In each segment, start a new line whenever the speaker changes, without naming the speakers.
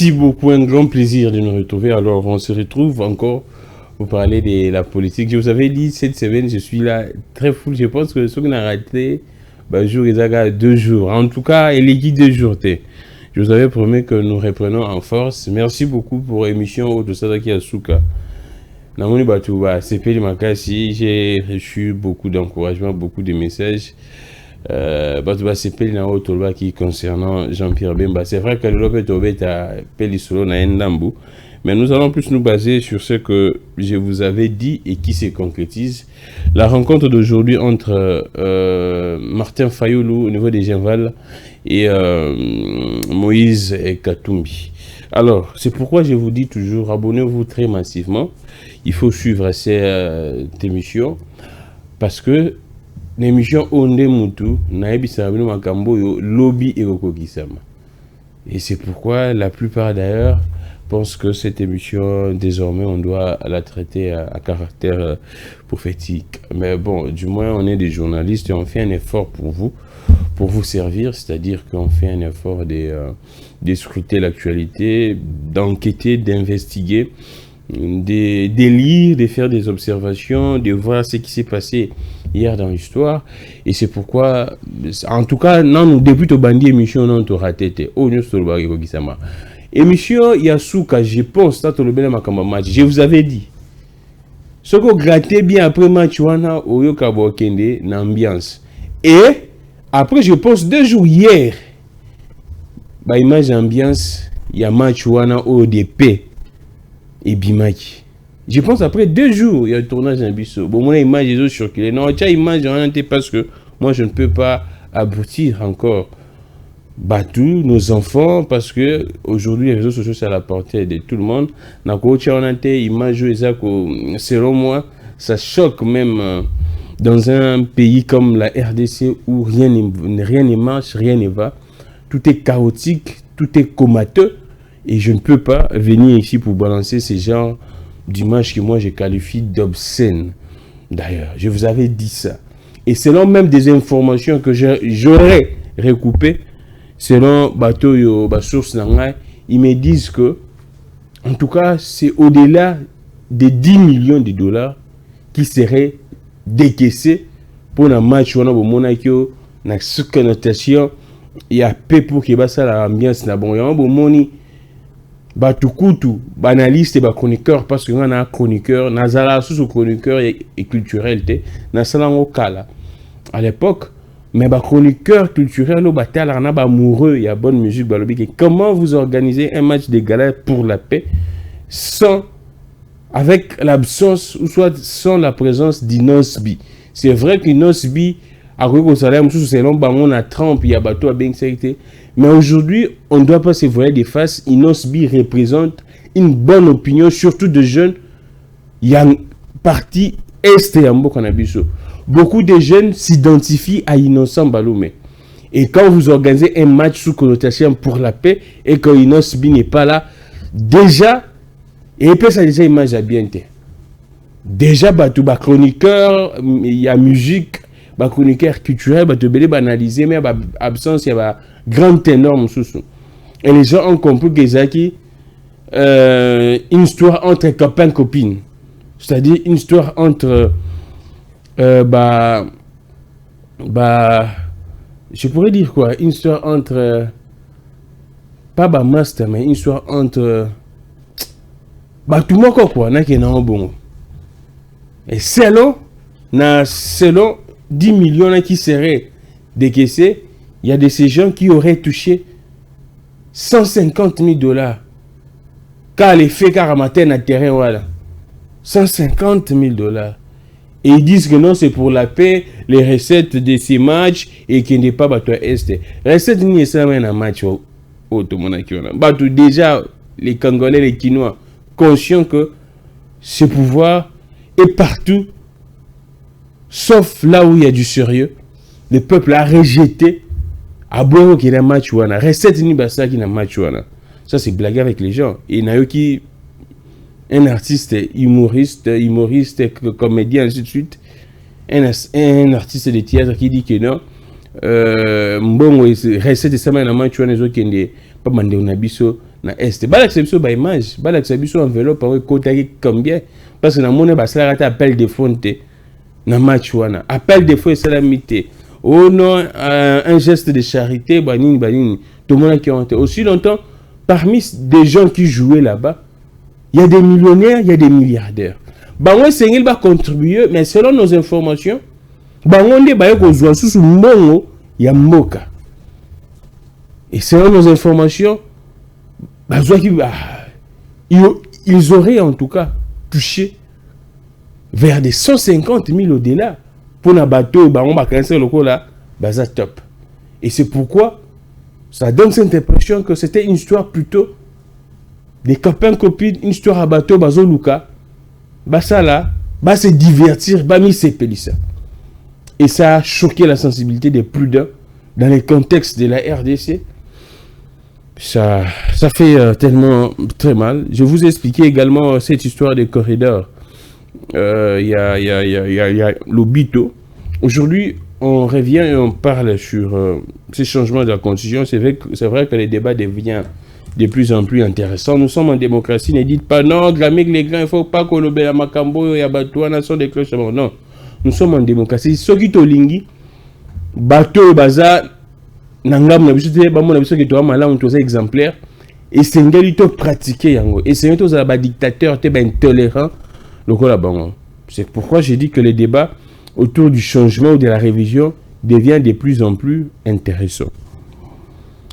Merci beaucoup, un grand plaisir de nous retrouver. Alors, on se retrouve encore pour parler de la politique. Je vous avais dit, cette semaine, je suis là très full. Je pense que ceux qui ont raté, jour et 2 jours. En tout cas, il est qui 2 jours. Je vous avais promis que nous reprenons en force. Merci beaucoup pour l'émission Autosadaki Asuka. Namoni Batouba, CP Makasi, j'ai reçu beaucoup d'encouragement, beaucoup de messages. Batouba CP Naotolba qui concernant Jean-Pierre Bemba. C'est vrai que l'Europe est à Pelisolo na Ndambu, mais nous allons plus nous baser sur ce que je vous avais dit et qui se concrétise. La rencontre d'aujourd'hui entre Martin Fayoulou au niveau des Genval et Moïse et Katumbi. Alors, c'est pourquoi je vous dis toujours, abonnez-vous très massivement. Il faut suivre cette émission parce que l'émission Onde Mutu Naebisabino Makambo lobby et Okokisama. Et c'est pourquoi la plupart d'ailleurs pensent que cette émission désormais on doit la traiter à caractère prophétique. Mais bon, du moins on est des journalistes et on fait un effort pour vous servir, c'est-à-dire qu'on fait un effort de scruter l'actualité, d'enquêter, d'investiguer, de lire, de faire des observations, de voir ce qui s'est passé hier dans l'histoire. Et c'est pourquoi, en tout cas, non, depuis le bandit émission, non, tu raté. Émission Yasuka, je pense, je vous avais dit. Ce que gratté bien après match, Oyo Kabo Kende, l'ambiance. Et après, je pense 2 jours hier, image ambiance, il y a match ODP. Et Bimaki. Je pense après 2 jours, il y a un tournage en Bissau. Bon, mon image est circulée. Non, tu as image en réalité parce que moi, je ne peux pas aboutir encore. Tous nos enfants, parce que aujourd'hui, les réseaux sociaux, c'est à la portée de tout le monde. Selon moi, ça choque même dans un pays comme la RDC où rien ne marche, rien ne va. Tout est chaotique, tout est comateux. Et je ne peux pas venir ici pour balancer ces genres d'images que moi je qualifie d'obscènes. D'ailleurs, je vous avais dit ça. Et selon même des informations que j'aurais recoupées, selon Batoyo, source Nangai, ils me disent que, en tout cas, c'est au-delà de 10 millions de dollars qui seraient décaissés pour un match où on a Monakio, na connotation, il y a peu pour qu'il y ait ça l'ambiance na bon, il y a un bon moni. Batukutu, banaliste et chroniqueur, parce que on a un chroniqueur, Nazala sous chroniqueur et culturel, Nasalango Kala. À l'époque, mais chroniqueur culturel, au batal, on a amoureux, il y a bonne musique, comment vous organisez un match de gala pour la paix sans, avec l'absence, ou soit sans la présence d'Inosbi. C'est vrai qu'Inosbi, à selon on a Trump, il y a bateau à bien sécurité. Mais aujourd'hui, on ne doit pas se voiler des faces. Inosbi représente une bonne opinion, surtout de jeunes. Il y a une partie est et Ambo-Kanabiso. Beaucoup de jeunes s'identifient à Innocent Baloumé. Et quand vous organisez un match sous connotation pour la paix et que Inosbi n'est pas là, déjà, et puis ça déjà image à bien. Déjà, chroniqueur, il y a musique. Chroniqueur culturel, banalisé, mais absence, il y a grand ténor. Et les gens ont compris que c'est une histoire entre copains et copines. C'est-à-dire une histoire entre je pourrais dire quoi? Une histoire entre pas master, mais une histoire entre tout le monde quoi, bon. Et selon 10 millions qui seraient décaissés, il y a de ces gens qui auraient touché 150 000 dollars. Car les faits caramatin à terrain, voilà. 150 000 dollars. Et ils disent que non, c'est pour la paix, les recettes de ces matchs, et qu'il n'est pas bateau est. Recettes n'y est un match au déjà, les Congolais, les Quinois, conscients que ce pouvoir est partout. Sauf là où il y a du sérieux, le peuple a rejeté à Boiro qui est un match wana. Recette ni basa qui est un match wana. Ça c'est blaguer avec les gens. Et Nayoki, un artiste humoriste, comédien, ainsi de suite. Un artiste de théâtre qui dit que non. Bon, recette de ça, mais un match wana, les autres qui n'est pas mandé au nabiso, na est. Balakisa biso ba image, balakisa biso enveloppe en kotaki combien parce que na mona ba sala rata appel de fonte na match wana. Appel de fonte salamité. Oh non, un geste de charité, banini banini. Tout le monde qui ont été aussi longtemps parmi des gens qui jouaient là-bas, il y a des millionnaires, il y a des milliardaires. Bango Sengel va contribuer, mais selon nos informations, Bango Nde ba ko zwa sous mbongo ya mboka. Et selon nos informations, ils auraient en tout cas touché vers des 150 000 au-delà pour un bateau, top. Et c'est pourquoi ça donne cette impression que c'était une histoire plutôt des copains, copines, une histoire à bateau, Luka, Basala, se divertir, ça. Et ça a choqué la sensibilité des plus d'un dans le contexte de la RDC. Ça fait tellement très mal. Je vous ai expliqué également cette histoire des corridors. Il y a l'Obito. Aujourd'hui, on revient et on parle sur ces changements de la Constitution. C'est vrai que les débats deviennent de plus en plus intéressants. Nous sommes en démocratie. Ne dites pas non, Gramig les grands, il ne faut pas que le à Makambo et à Batouana sont des cloches. Non, nous sommes en démocratie. Ce qui tolingi, bateau, bazar, nangam na biso te ba mona biso ke to malamu to exemplaire et sengeli to pratiquer yango et sengeli to za ba dictateur te ba intolérant lokola bango. C'est pourquoi j'ai dit que les débats autour du changement ou de la révision deviennent de plus en plus intéressants.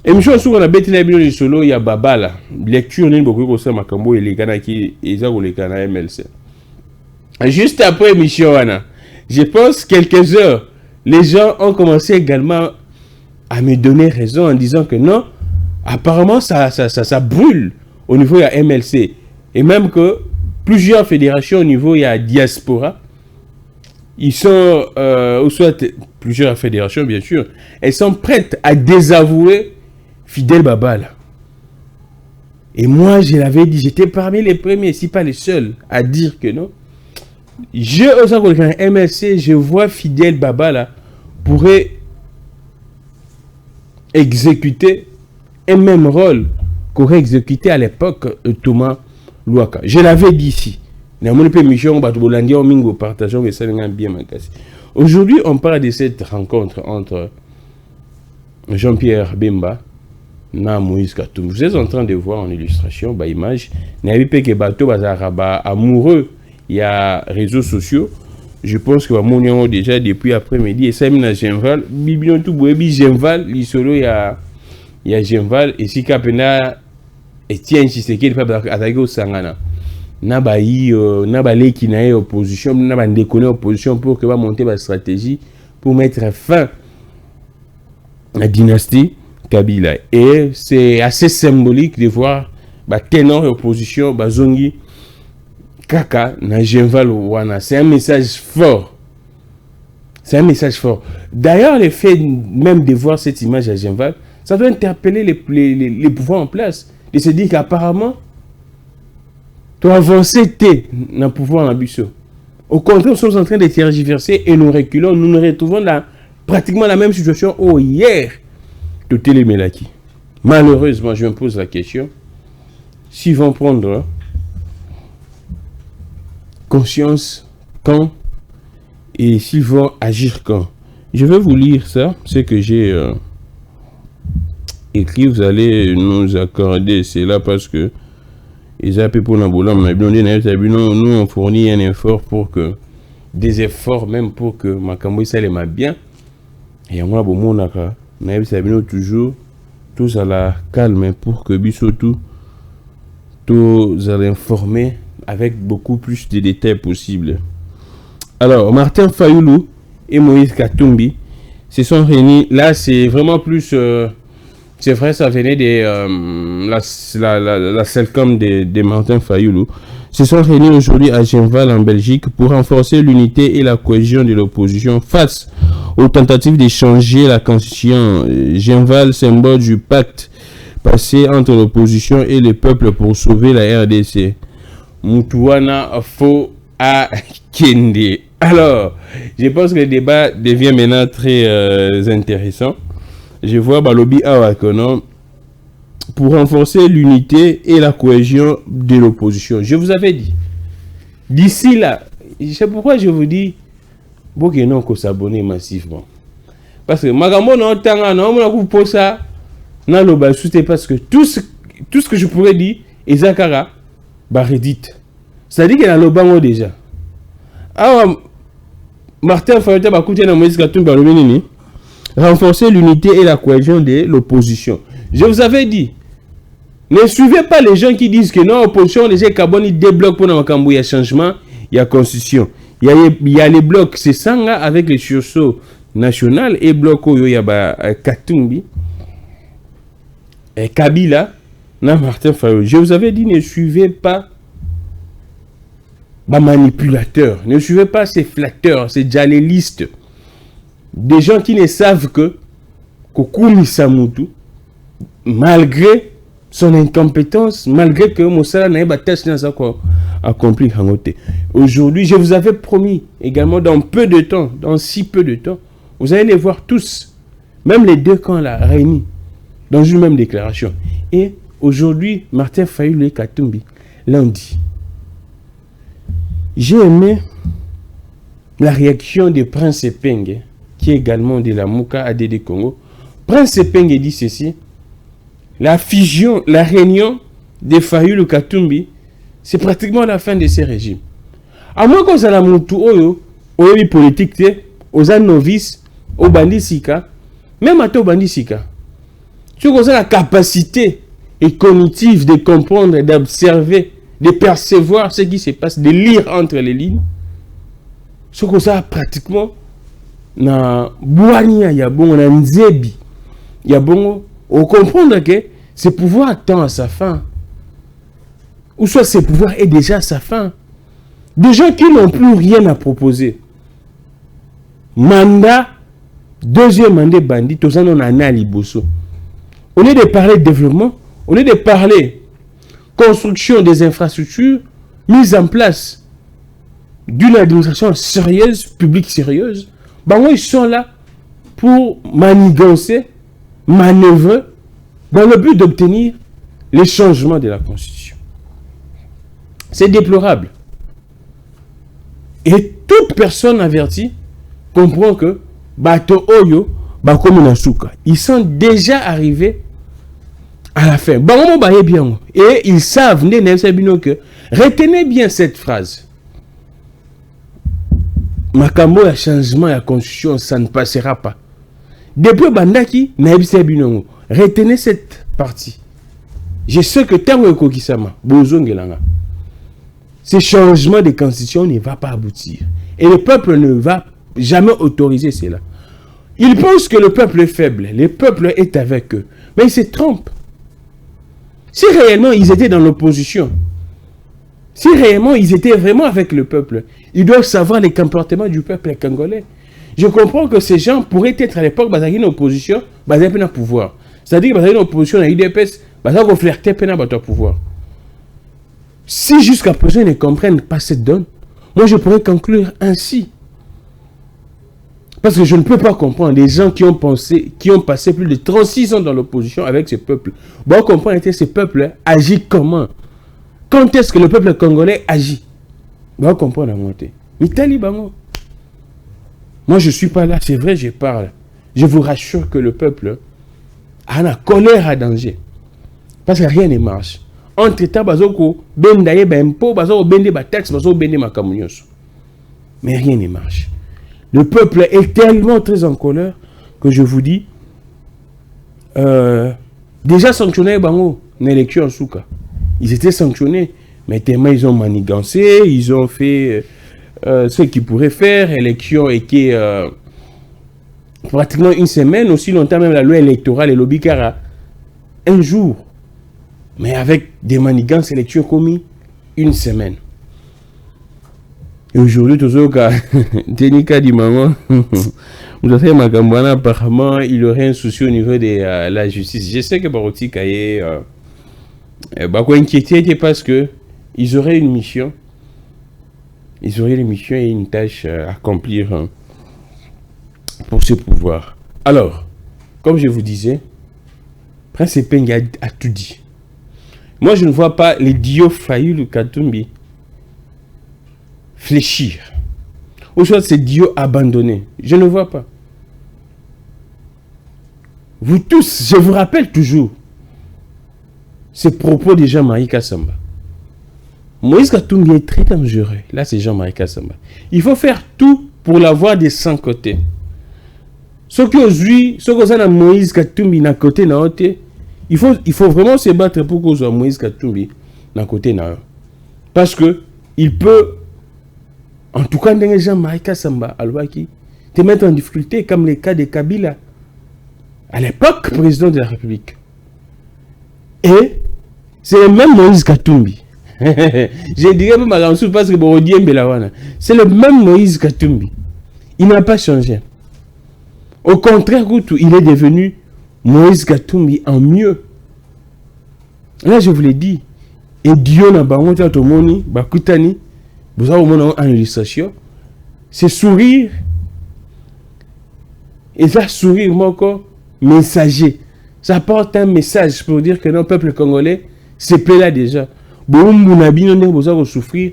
Et monsieur sur on a bêté la bino solo ya babala lecture ni beaucoup ko sa makambo et les gana qui eza ko les gana MLC. Juste après émission wana, je pense quelques heures, les gens ont commencé également à me donner raison en disant que non, apparemment ça brûle au niveau de la MLC. Et même que plusieurs fédérations au niveau de la diaspora, ils sont, ou soit plusieurs fédérations bien sûr, elles sont prêtes à désavouer Fidel Babala. Et moi je l'avais dit, j'étais parmi les premiers, si pas les seuls, à dire que non. Au sein de la MLC, je vois Fidel Babala pourrait exécuter un même rôle qu'aurait exécuté à l'époque Thomas Louaka. Je l'avais dit ici. Aujourd'hui, on parle de cette rencontre entre Jean-Pierre Bemba et Moïse Katumbi. Vous êtes en train de voir en illustration, par image, amoureux, il y a réseaux sociaux. Je pense que mon déjà depuis après-midi et ça mina Genval bibion tout boebi Genval lisolo ya Genval et si kapena Etienne Tshisekedi pas attaquer au Sangana na ba leki na opposition na ba déconner opposition pour que va monter la stratégie pour mettre fin à la dynastie Kabila. Et c'est assez symbolique de voir ba ténor opposition ba zongi Kaka na Genval wana, c'est un message fort. C'est un message fort. D'ailleurs, le fait même de voir cette image à Genval, ça doit interpeller les pouvoirs en place. De se dire qu'apparemment, tu as avancé dans le pouvoir en Abisso. Au contraire, nous sommes en train de tergiverser et nous reculons. Nous nous retrouvons dans pratiquement la même situation hier de Télémélaki. Malheureusement, je me pose la question, s'ils vont prendre conscience quand et s'ils vont agir quand. Je vais vous lire ça, ce que j'ai écrit. Vous allez nous accorder cela parce que nous on fournit un effort pour que des efforts même pour que Makambo ça les bien et on a toujours tous à la calme pour que Bissotou tous à l'informer avec beaucoup plus de détails possibles. Alors, Martin Fayoulou et Moïse Katumbi se sont réunis. Là, c'est vraiment plus... c'est vrai, ça venait de la Celcom de Martin Fayoulou. Se sont réunis aujourd'hui à Genval, en Belgique, pour renforcer l'unité et la cohésion de l'opposition face aux tentatives de changer la constitution. Genval, symbole du pacte passé entre l'opposition et le peuple pour sauver la RDC. Moutouana faux à Kende. Alors, je pense que le débat devient maintenant très intéressant. Je vois Balobi Awakono pour renforcer l'unité et la cohésion de l'opposition. Je vous avais dit, d'ici là, c'est pourquoi je vous dis, bon, qu'il non, qu'on s'abonne massivement. Parce que, magambo, non, tanga, non, on a pour ça, non, le bas, parce que tout ce que je pourrais dire, et Zakara, bah, Reddit. C'est-à-dire qu'il y a le bango déjà. Alors, Martin Fayota, bah, écoutez, dans Moïse Katumba, le Bénini, renforcer l'unité et la cohésion de l'opposition. Je vous avais dit, ne suivez pas les gens qui disent que non, l'opposition, les gens ils débloquent pour il y a changement, il y a constitution. Il y a les blocs, c'est ça avec les sursauts nationaux et blocs où il y a Katumbi, et Kabila, Martin Fayot. Je vous avais dit, ne suivez pas manipulateurs, ne suivez pas ces flatteurs, ces djalélistes. Des gens qui ne savent que Kokumi Samutu, malgré son incompétence, malgré que Moussala n'a pas tâche dans sa accompli. Aujourd'hui, je vous avais promis également dans peu de temps, dans si peu de temps, vous allez les voir tous, même les deux camps là, réunis, dans une même déclaration. Et aujourd'hui, Martin Fayulu et Katumbi l'ont dit. J'ai aimé la réaction de Prince Epenge, qui est également de la Mouka ADD Congo. Prince Epenge dit ceci: la fusion, la réunion de Fayulu Katumbi, c'est pratiquement la fin de ces régimes. À moins qu'on s'en a monté au politique, aux novices, aux bandits sika, même à tous bandits sika. Tu as la capacité et cognitive de comprendre, d'observer, de percevoir ce qui se passe, de lire entre les lignes. Ce que ça pratiquement na Bouania ya bon na Nzebi ya bon, on comprendre que ce pouvoir tend à sa fin, ou soit ce pouvoir est déjà à sa fin. Des gens qui n'ont plus rien à proposer. Mandat, deuxième mandat bandit, tout ça on a à Liboso. Au lieu de parler de développement, au lieu de parler construction des infrastructures, mise en place d'une administration sérieuse, publique sérieuse, ils sont là pour manigancer, manœuvrer, dans le but d'obtenir les changements de la Constitution. C'est déplorable. Et toute personne avertie comprend que Bato Oyo, ils sont déjà arrivés à la fin. Et ils savent, retenez bien cette phrase. Makambo ya changement ya constitution, ça ne passera pas. Depuis Bandaki, retenez cette partie. Je sais que Tango Kokisama, Bozongelanga, ce changement de constitution ne va pas aboutir. Et le peuple ne va jamais autoriser cela. Ils pensent que le peuple est faible, le peuple est avec eux. Mais ils se trompent. Si réellement ils étaient dans l'opposition, si réellement ils étaient vraiment avec le peuple, ils doivent savoir les comportements du peuple congolais. Je comprends que ces gens pourraient être à l'époque basés en opposition, basés en pouvoir. C'est-à-dire basés en opposition à l'UDPS, basés en flirter au pouvoir. Si jusqu'à présent ils ne comprennent pas cette donne, moi je pourrais conclure ainsi. Parce que je ne peux pas comprendre les gens qui ont passé plus de 36 ans dans l'opposition avec ce peuple. Bon, comprendre que ce peuple agit comment? Quand est-ce que le peuple congolais agit? Bon, comprendre la montée. Mais Talibango. Moi, je ne suis pas là, c'est vrai, je parle. Je vous rassure que le peuple a la colère à danger. Parce que rien ne marche. Entre-temps, bazoko bendaye bempo, bazoko bende ba taxe, bazoko bende makamunyoso. Mais rien ne marche. Le peuple est tellement très en colère que je vous dis, déjà sanctionné bango une élection en Souka. Ils étaient sanctionnés, mais tellement ils ont manigancé, ils ont fait ce qu'ils pourraient faire. Élection et qui pratiquement une semaine, aussi longtemps même la loi électorale et l'obikara, un jour. Mais avec des manigances, élection commis une semaine. Et aujourd'hui, tout ça, Denika dit maman, vous avez Magambana, apparemment, il aurait un souci au niveau de la justice. Je sais que Baroti Kaye, inquiété parce que ils auraient une mission. Ils auraient une mission et une tâche à accomplir pour ce pouvoir. Alors, comme je vous disais, Prince Epenge a tout dit. Moi, je ne vois pas les Dio Fayulu Katumbi fléchir. Ou soit c'est Dio abandonné. Je ne vois pas. Vous tous, je vous rappelle toujours ces propos de Jean-Marie Kassamba. Moïse Katumbi est très dangereux. Là, c'est Jean-Marie Kassamba. Il faut faire tout pour l'avoir des 100 côtés. Ce que aujourd'hui, ce que ça Moïse Katumbi n'a côté n'a côté, il faut vraiment se battre pour que soit Moïse Katumbi n'a côté n'a. Parce que il peut, en tout cas, Jean-Marie Kassamba, te mettre en difficulté comme le cas de Kabila. À l'époque, président de la République. Et c'est le même Moïse Katumbi. Je dirais même à parce que c'est le même Moïse Katumbi. Il n'a pas changé. Au contraire, il est devenu Moïse Katumbi en mieux. Là, je vous l'ai dit. Et Dieu n'a pas monté tout le monde, vous avez en illustration. C'est sourire. Et ça, sourire, moi encore. Messager. Ça porte un message pour dire que le peuple congolais se plaît là déjà. Bon, vous avez souffrir.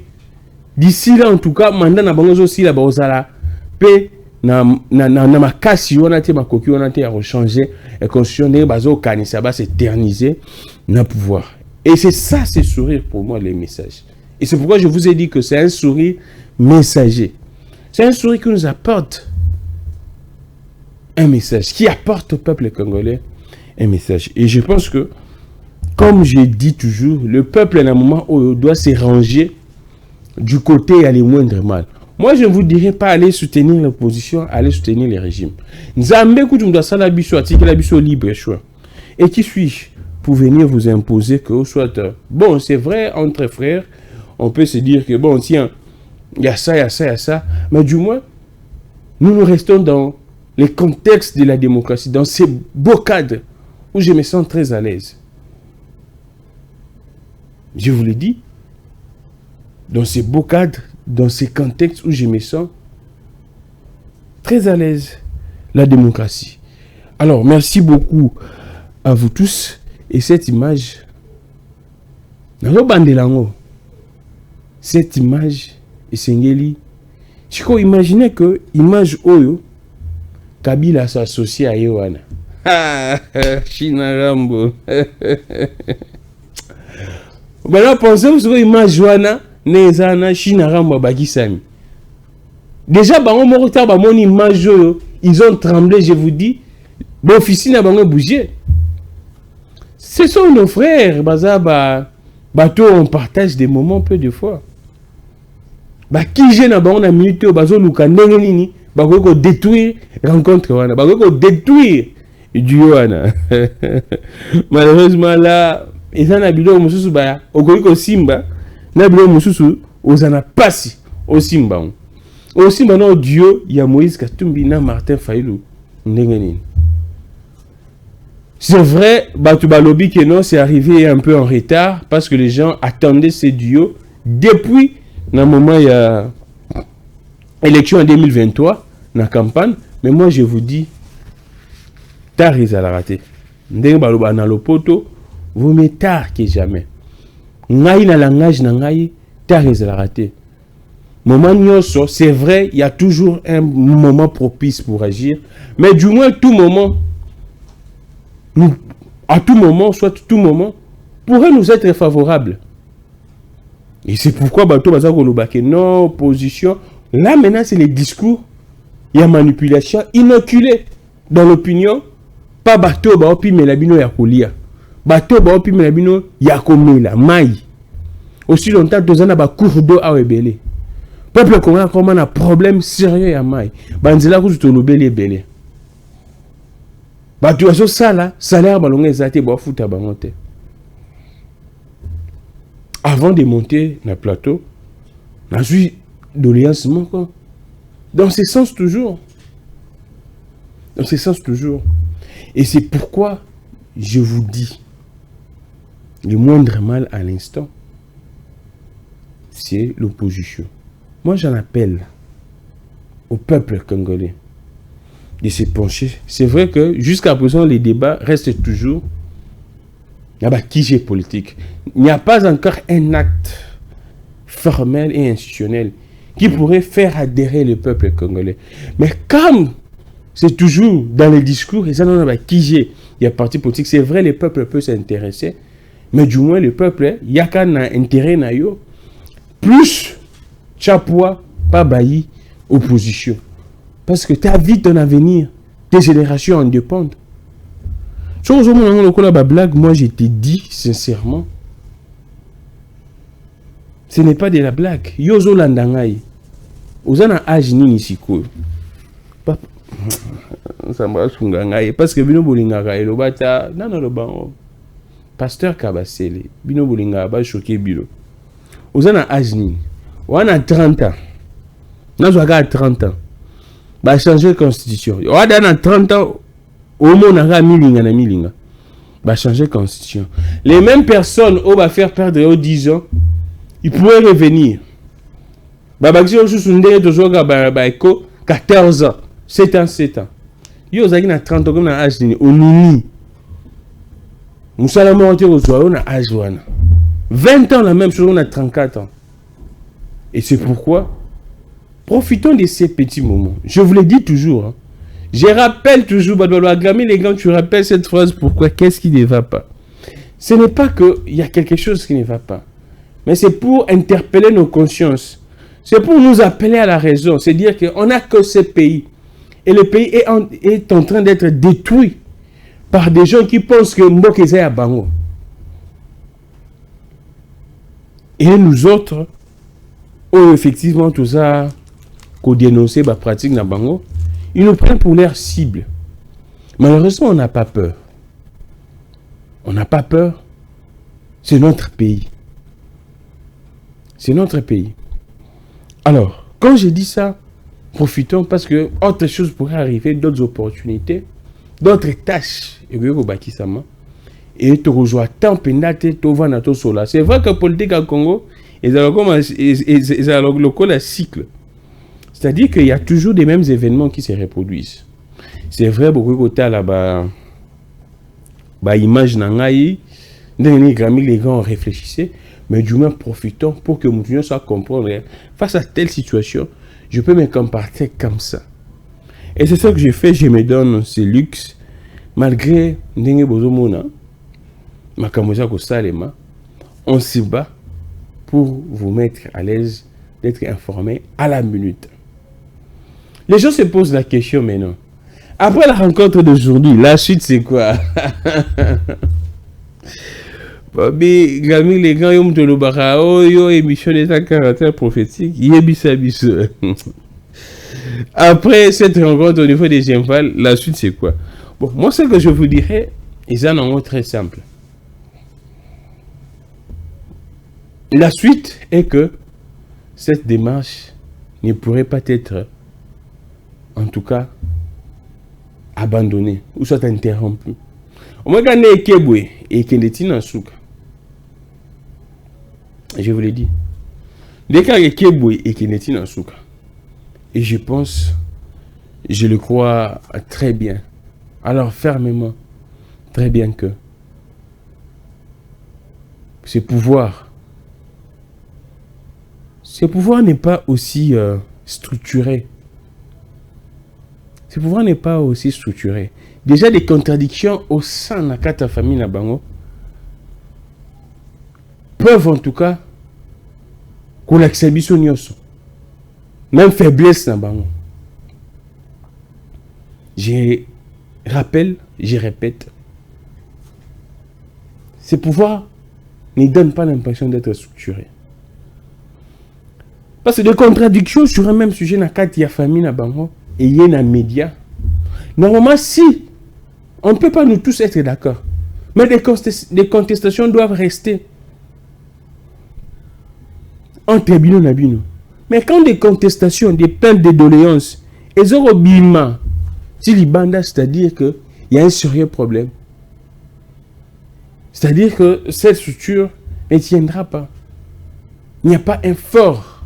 D'ici là, en tout cas, mandat na bango aussi la bozala. Pe na makasi on a été makoki on a été rechanger et constitution bazo kanisa ba s'éterniser na pouvoir. Et c'est ça, c'est sourire pour moi les messages. Et c'est pourquoi je vous ai dit que c'est un sourire messager. C'est un sourire qui nous apporte un message, qui apporte au peuple congolais un message. Et je pense que, comme je dis toujours, le peuple, à un moment où il doit se ranger du côté aller moindre mal. Moi, je ne vous dirais pas aller soutenir l'opposition, aller soutenir les régimes. Nzambe doit ça la biso article la biso libre choix. Et qui suis-je pour venir vous imposer que vous soit bon, c'est vrai entre frères, on peut se dire que bon tiens, il y a ça, il y a ça, il y a ça, mais du moins nous restons dans les contextes de la démocratie, dans ces beaux cadres où je me sens très à l'aise. Je vous l'ai dit, dans ces beaux cadres, dans ces contextes où je me sens très à l'aise, la démocratie. Alors, merci beaucoup à vous tous. Et cette image, cette image, et Sengeli, je peux imaginer que l'image Oyo, Kabila s'associe à Yohana. Ah, China Rambo. Maintenant, pensez-vous sur l'image Yohana, Nezana, China Rambo, Bagisami. Déjà, mon image, ils ont tremblé, je vous dis. Bon, officier n'a pas bougé. Ce sont nos frères, bateau, on partage des moments peu de fois. Qui j'ai na on a minute, bazo lukandengelini. Bako détruire rencontre wana bako détruire Diana. Malheureusement là ezana bilo mususu ba okoliko simba na bilo mususu ozana pasi au simba no Dieu ya Moïse Katumbi na Martin Fayulu ndengenini. C'est vrai batu balobi que non c'est arrivé un peu en retard parce que les gens attendaient ces duos depuis le moment il y a élection en 2023 na campagne, mais moi je vous dis tard ils allaient rater. Ndenge baloba na lopoto vaut mieux tard que jamais. Ngai na langage na ngai tard ils allaient rater. Moment nyonso, c'est vrai, il y a toujours un moment propice pour agir, mais du moins tout moment, à tout moment, soit tout moment, pourrait nous être favorable. Et c'est pourquoi bato baza koloba que non opposition. Là maintenant c'est les discours, il y a manipulation inoculée dans l'opinion. Pas bateau ba opi melabino ya kolia. Bateau ba opi melabino ya komela mai. Aussi longtemps tozana ba cours d'eau a ebele. Peuple congolais comme un problème sérieux ya mai. Banzela ku tolobele ebele. Bato aso sala salaire balonga ezate ba futa bangote. Avant de monter na plateau, na suis doléance manquant. Dans ce sens toujours. Dans ce sens toujours. Et c'est pourquoi je vous dis, le moindre mal à l'instant, c'est l'opposition. Moi j'en appelle au peuple congolais de se pencher. C'est vrai que jusqu'à présent les débats restent toujours Il y a qui j'ai politique. Il n'y a pas encore un acte formel et institutionnel qui pourrait faire adhérer le peuple congolais. Mais comme c'est toujours dans les discours, et ça non, qui j'ai, il y a parti politique, c'est vrai, le peuple peut s'intéresser, mais du moins le peuple, il y a qu'un intérêt na yo, plus chapois, pas bailli, opposition. Parce que ta vie, ton avenir, tes générations en dépendent. Chose au moment où la blague, moi je te dis sincèrement, ce n'est pas de la blague. Yozo landangai. Ozana âge nini siko. Ça m'a sungangai parce que bino bolingaka elo bata nana lo bango. Pasteur Kabasele, bino bolinga ba choqué bilo. Ozana âge nini. Wana 30 ans. Nazo aga 30 ans. Ba changer constitution. Wada na 30 ans au monde a milinga na milinga. Bah changer constitution. Les mêmes personnes on va faire perdre 10 ans, ils pourraient revenir. Bah baxi on sunde to zoga ba eko 14 ans, 7 ans, 7 ans. Yo zaki na 30 ans comme na âge ni onini. Musala mo te ko zo na âge wana. 20 ans la même chose on a 34 ans. Et c'est pourquoi profitons de ces petits moments. Je vous le dis toujours hein. Je rappelle toujours, les gars, tu rappelles cette phrase, pourquoi, qu'est-ce qui ne va pas? Ce n'est pas qu'il y a quelque chose qui ne va pas, mais c'est pour interpeller nos consciences. C'est pour nous appeler à la raison. C'est dire qu'on n'a que ce pays. Et le pays est en train d'être détruit par des gens qui pensent que Mbokeze à Bango. Et nous autres, effectivement, tout ça, qu'on dénonce, la pratique na Bango, ils nous prennent pour leur cible. Malheureusement, on n'a pas peur. On n'a pas peur. C'est notre pays. C'est notre pays. Alors, quand je dis ça, profitons parce que autre chose pourrait arriver, d'autres opportunités, d'autres tâches. Et te rejoindre tant pénate, te vendre à sola. C'est vrai que la politique au Congo, ils ont le cycle. C'est-à-dire qu'il y a toujours des mêmes événements qui se reproduisent. C'est vrai, beaucoup de côté là-bas, image nangaï, les gens réfléchissaient, mais du moins profitons pour que nous soit comprendre. Face à telle situation, je peux me comporter comme ça. Et c'est ça que je fais, je me donne ce luxe, malgré on se bat pour vous mettre à l'aise, d'être informé à la minute. Les gens se posent la question maintenant. Après la rencontre d'aujourd'hui, la suite c'est quoi? Babi, Gami, les gars, yom tolo baka, yo, émission d'état caractère prophétique, yebisa biso. Après cette rencontre au niveau des Genval, la suite c'est quoi? Bon, moi ce que je vous dirais, ils en ont très simple. La suite est que cette démarche ne pourrait pas être en tout cas abandonné ou soit interrompu. Je vous l'ai dit. Et je pense, je le crois très bien, alors fermement, très bien que ce pouvoir n'est pas aussi structuré. Ce pouvoir n'est pas aussi structuré. Déjà des contradictions au sein de la famille Nabango peuvent en tout cas qu'on accepte même faiblesse Nabango. Je rappelle, je répète, ce pouvoir ne donne pas l'impression d'être structuré. Parce que des contradictions sur un même sujet dans la famille Nabango et il y a un média. Normalement, si on ne peut pas nous tous être d'accord, mais des contestations doivent rester entre bino et bino. Mais quand des contestations, des plaintes, des doléances, elles ont obima, si l'ibanda, c'est-à-dire qu'il y a un sérieux problème. C'est-à-dire que cette structure ne tiendra pas. Il n'y a pas un fort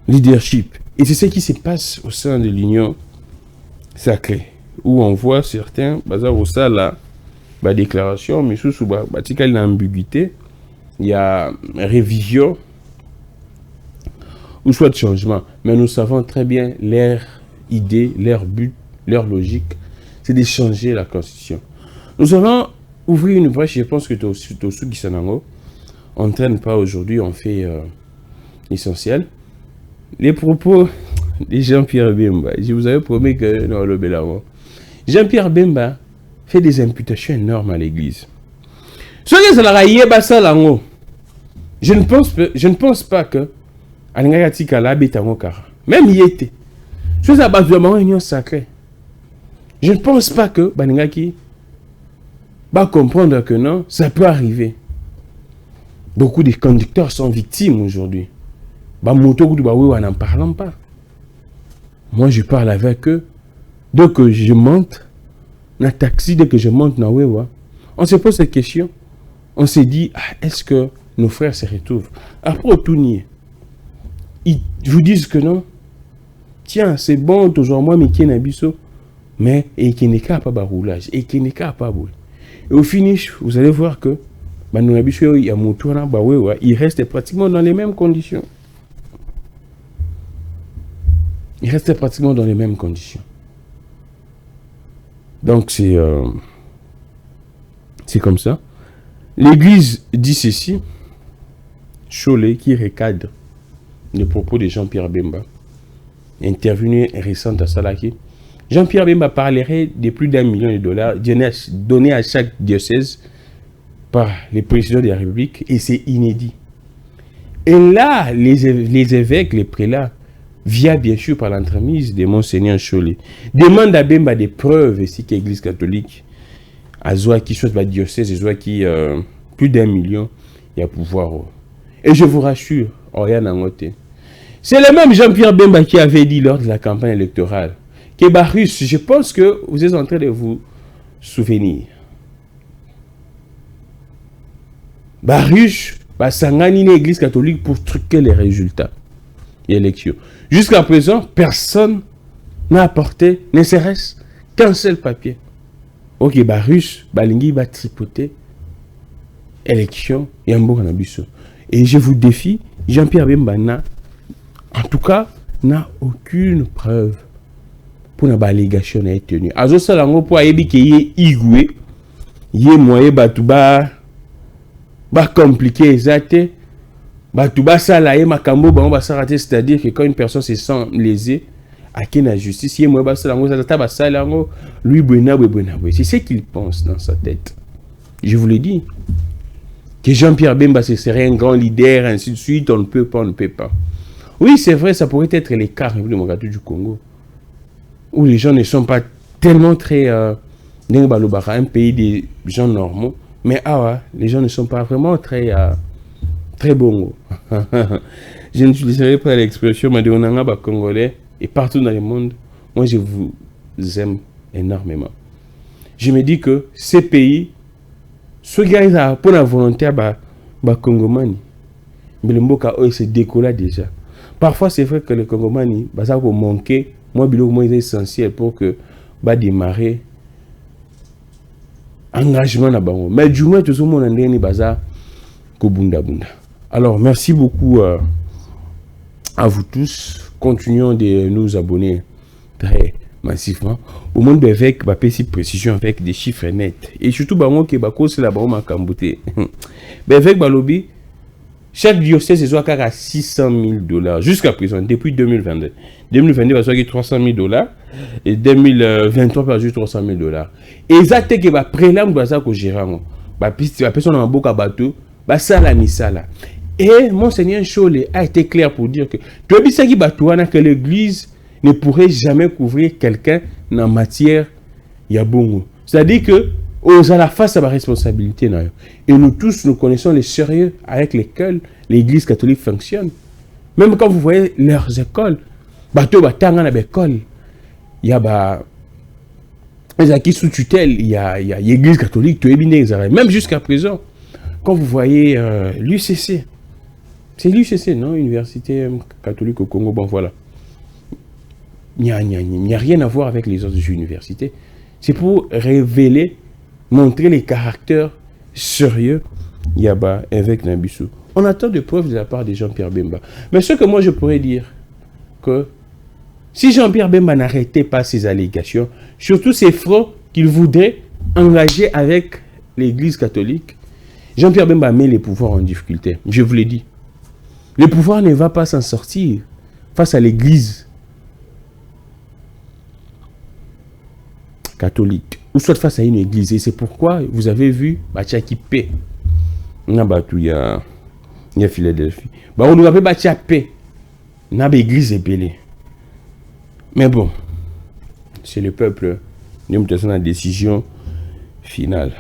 leadership. Et c'est ce qui se passe au sein de l'Union sacrée, où on voit certains, bazar au là, la déclaration, mais sous une ambiguïté, il y a révision ou soit de changement. Mais nous savons très bien leur idée, leur but, leur logique, c'est de changer la Constitution. Nous allons ouvrir une brèche, je pense que Tosu Gisanango, on ne traîne pas aujourd'hui, on fait l'essentiel. Les propos de Jean-Pierre Bemba, je vous avais promis que non, le Bélamo. Jean-Pierre Bemba fait des imputations énormes à l'Église. Je ne pense pas que même y était. Je ne pense pas que Baningaki va comprendre que non, ça peut arriver. Beaucoup de conducteurs sont victimes aujourd'hui. N'en parlons pas. Moi, je parle avec eux. Dès que je monte dans le taxi, dès que je monte dans Wewa, on se pose cette question. On se dit, est-ce que nos frères se retrouvent? Après, au tournier, ils vous disent que non. Tiens, c'est bon, toujours moi, mais qui est biso. Mais, et qui n'est pas de roulage. Et qui n'est pas boule. Et au finish, vous allez voir que il reste pratiquement dans les mêmes conditions. Il reste pratiquement dans les mêmes conditions. Donc c'est comme ça. L'Église dit ceci. Cholet qui recadre les propos de Jean-Pierre Bemba, intervenu récent à Salaki. Jean-Pierre Bemba parlerait de plus d'1 million de dollars donnés à chaque diocèse par les présidents de la République, et c'est inédit. Et là, les évêques, les prélats, via bien sûr par l'entremise de Monseigneur Cholet, demandent à Bemba des preuves ici que l'Église catholique a Zoa qui soit la diocèse, Zoa qui plus d'1 million, il y a pouvoir. Et je vous rassure, c'est le même Jean-Pierre Bemba qui avait dit lors de la campagne électorale que Barus, je pense que vous êtes en train de vous souvenir. Baruch va s'engager l'église catholique pour truquer les résultats et élections. Jusqu'à présent, personne n'a apporté, ne serait-ce qu'un seul papier. Ok, Baruch, Balingi va tripoter élection et un bon cannabis. Et je vous défie, Jean-Pierre Bemba en tout cas, n'a aucune preuve pour une allégation à être tenue. Azo Salango pour aider qu'il y ait igoué, il y ait moyen batouba. Compliqué exact, c'est-à-dire que quand une personne se sent lésée, à qui la justice, c'est ce qu'il pense dans sa tête. Je vous le dis. Que Jean-Pierre Bemba ce serait un grand leader, ainsi de suite, on ne peut pas. Oui, c'est vrai, ça pourrait être les cas du Congo, où les gens ne sont pas tellement très un pays des gens normaux. Mais les gens ne sont pas vraiment très bons. Je n'utiliserai pas l'expression Madonanga congolais et partout dans le monde. Moi, je vous aime énormément. Je me dis que ces pays, ceux qui ont pour la volonté congomani, mais le mboka se décolle déjà. Parfois, c'est vrai que les congomani, ça va manquer. Moi, c'est essentiel pour que démarrer. Engagement na bango, mais du moins tout le monde ndeni baza ko bunda. Alors merci beaucoup à vous tous. Continuons de nous abonner très massivement. Au monde avec si précision avec des chiffres nets et surtout bango ke bako c'est la bango makambote. Avec balobi chaque diocèse est à $600,000 jusqu'à présent depuis 2022. 2022 va soit 300,000 $ et 2023 va juste $300,000. Exact que va prélam baza ko gérango. Ba piste la personne en boka bateau, ba sala ni sala. Et Monseigneur Cholet a été clair pour dire que que l'église ne pourrait jamais couvrir quelqu'un en matière yabongo. C'est-à-dire que aux à la face à la responsabilité. Et nous tous, nous connaissons les sérieux avec lesquels l'église catholique fonctionne. Même quand vous voyez leurs écoles, bateau batanga na école, il y a qui sous tutelle, il y a l'église catholique, même jusqu'à présent. Quand vous voyez l'UCC, c'est l'UCC, non? Université catholique au Congo, bon voilà. Il n'y a rien à voir avec les autres universités. C'est pour révéler montrer les caractères sérieux Yaba avec Nabissou. On attend des preuves de la part de Jean-Pierre Bemba. Mais ce que moi je pourrais dire, que si Jean-Pierre Bemba n'arrêtait pas ses allégations, surtout ces fronts qu'il voudrait engager avec l'Église catholique, Jean-Pierre Bemba met les pouvoirs en difficulté. Je vous l'ai dit. Le pouvoir ne va pas s'en sortir face à l'Église catholique, ou soit face à une église. Et c'est pourquoi vous avez vu Batia qui paie. Il y a Philadelphie. On nous appelle Batia paix. Il y a l'église épelée. Mais bon, c'est le peuple qui a la décision finale.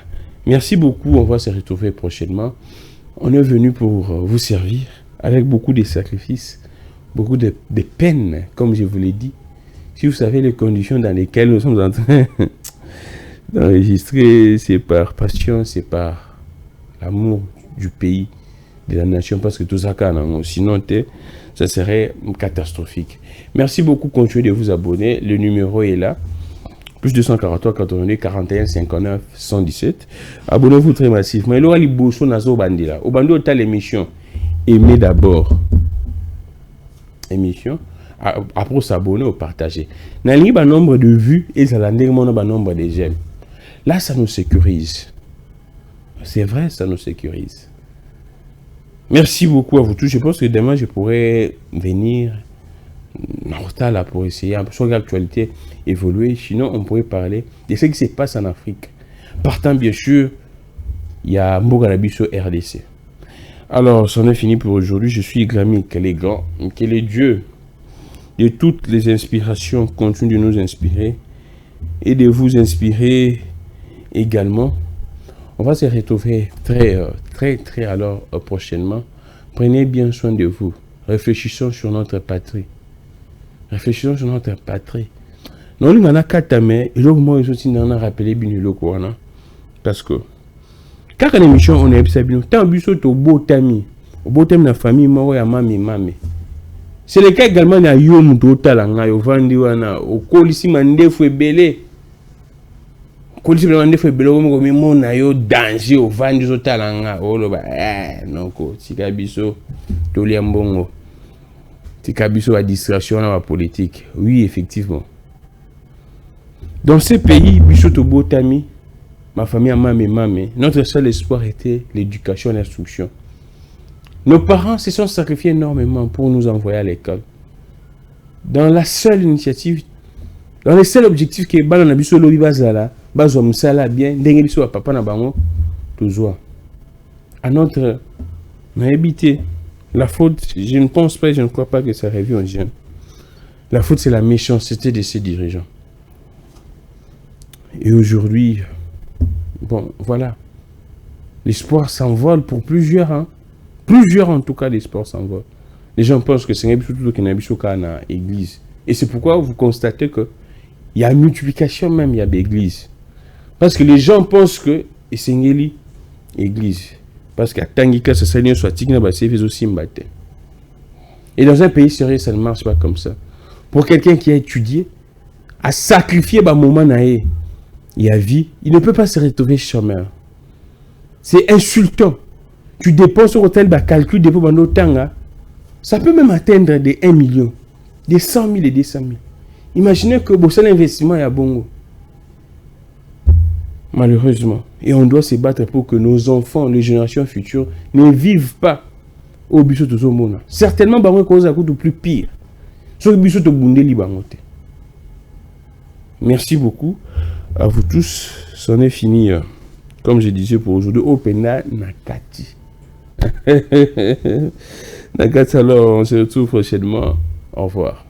Merci beaucoup. On va se retrouver prochainement. On est venu pour vous servir avec beaucoup de sacrifices, beaucoup de peines, comme je vous l'ai dit. Si vous savez les conditions dans lesquelles nous sommes en train d'enregistrer, c'est par passion, c'est par l'amour du pays, de la nation, parce que tout ça, sinon, ça serait catastrophique. Merci beaucoup, continuez de vous abonner. Le numéro est là. Plus 243 82 41 59 117. Abonnez-vous très massivement. Il y aura les boursos nazo bandila. Au bando ta l'émission. Aimez d'abord. Émission. Après s'abonner ou partager. Dans le nombre de vues et ça a le nombre de j'aime. Là, ça nous sécurise. C'est vrai, ça nous sécurise. Merci beaucoup à vous tous. Je pense que demain, je pourrais venir en retard là pour essayer un peu sur l'actualité évoluer. Sinon, on pourrait parler de ce qui se passe en Afrique. Partant, bien sûr, il y a Mbogarabiso RDC. Alors, c'en est fini pour aujourd'hui. Je suis Glamique, les grands. Que les dieux de toutes les inspirations continuent de nous inspirer et de vous inspirer également. On va se retrouver très alors prochainement. Prenez bien soin de vous. Réfléchissons sur notre patrie. Réfléchissons sur notre patrie. Non, il y en a quatre, mais il y a rappelé parce que quand on émission on est bien, tant biso to beau tami, au beau thème la famille moi ya mami. C'est le cas également na yo muto talanga yo vandi wana o kolisi mandefu ebele. Kolisi mandefu ebele ko mi mona yo danger o vandi zo talanga o lo ba noko tika biso to liambongo. Tika biso la distraction na la politique. Oui, effectivement. Dans ce pays biso to beau tami, ma famille a mamé, notre seul espoir était l'éducation et l'instruction. Nos parents se sont sacrifiés énormément pour nous envoyer à l'école. Dans la seule initiative, dans le seul objectif que Bala Nabiso Lobi Bazala, Bazo Msala bien, Dengibiso Papa Nabango, toujours. À notre habité, la faute, je ne pense pas, je ne crois pas que ça revient aux jeunes. La faute, c'est la méchanceté de ces dirigeants. Et aujourd'hui, bon, voilà. L'espoir s'envole pour plusieurs, hein. Plusieurs, en tout cas, l'espoir s'envole. Les gens pensent que c'est un peu qui n'a pas dans l'église. Et c'est pourquoi vous constatez qu'il y a une multiplication même, il y a des églises. Parce que les gens pensent que c'est une église. Parce qu'à Tangika, ce serait soit Tigna, c'est aussi mbaté. Et dans un pays sérieux, ça ne marche pas comme ça. Pour quelqu'un qui a étudié, a sacrifié un moment naé, il a vie, il ne peut pas se retrouver chômeur. C'est insultant. Tu dépenses sur hôtel, calcul de pendant tanga, ça peut même atteindre des 1 million, des 100 000 et des 100 000. Imaginez que bon, seul investissement est à Bongo. Malheureusement. Et on doit se battre pour que nos enfants, les générations futures, ne vivent pas au biso de Zomona. Certainement, Bango cause à coup de plus pire. Sur le biso de Bundeli Bangote. Merci beaucoup à vous tous. C'en est fini. Comme je disais pour aujourd'hui, Opena Nakati. Nakati, alors on se retrouve prochainement. Au revoir.